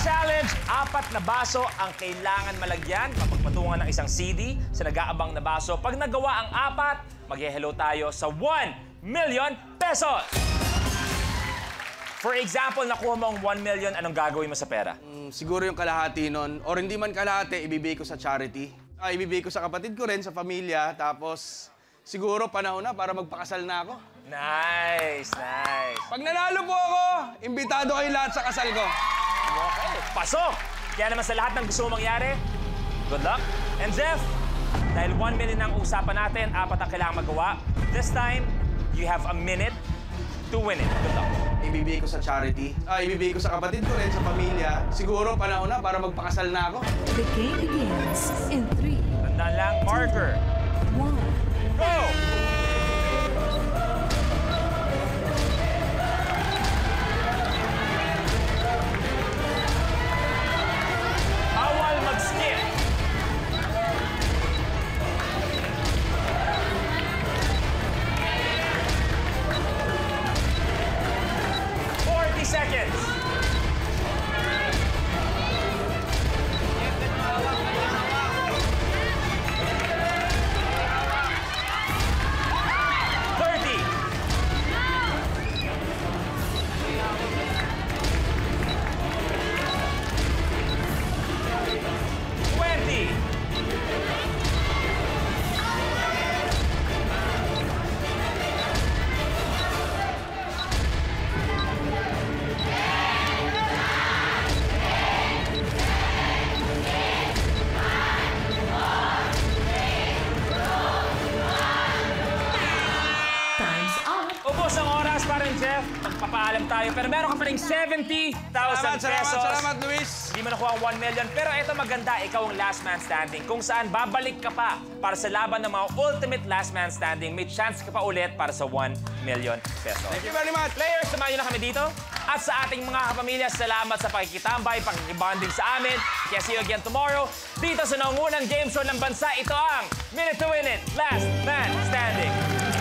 challenge, 4 na baso ang kailangan malagyan mapagpatungan ng isang CD sa nag-aabang na baso. Pag nagawa ang 4, mag-hello tayo sa 1 million pesos. For example, nakuha mo ang 1 million, anong gagawin mo sa pera? Siguro yung kalahati nun. Or hindi man kalahati, ibibigay ko sa charity. Ibibigay ko sa kapatid ko rin, sa pamilya. Tapos, siguro panahon na para magpakasal na ako. Nice, nice. Pag nanalo po ako, imbitado kayo lahat sa kasal ko. Okay, pasok! Kaya naman sa lahat ng gusto mo mangyari, good luck. And Jeff, dahil 1 minute ang usapan natin, 4 ang kailangan magawa. This time, you have a minute to win it. Good luck. Ibibigay ko sa charity. Ibibigay ko sa kapatid ko rin, sa pamilya. Siguro panahon na para magpakasal na ako. The game begins in 3, Tandaan lang, marker. 1. Go! Bawal mag-skip. Seconds. Jeff, magpapaalam tayo. Pero meron ka pa rin 70,000 pesos. Salamat, Luis. Hindi mo nakuha ang 1 million. Pero ito maganda, ikaw ang last man standing. Kung saan babalik ka pa para sa laban ng mga ultimate last man standing. May chance ka pa ulit para sa 1 million pesos. Thank you very much. Players, samahan nyo na kami dito. At sa ating mga kapamilya, salamat sa pakikitambay, pakikibonding sa amin. Kaya see you again tomorrow. Dito sa nangunang game show ng bansa, ito ang Minute to Win It, Last Man Standing.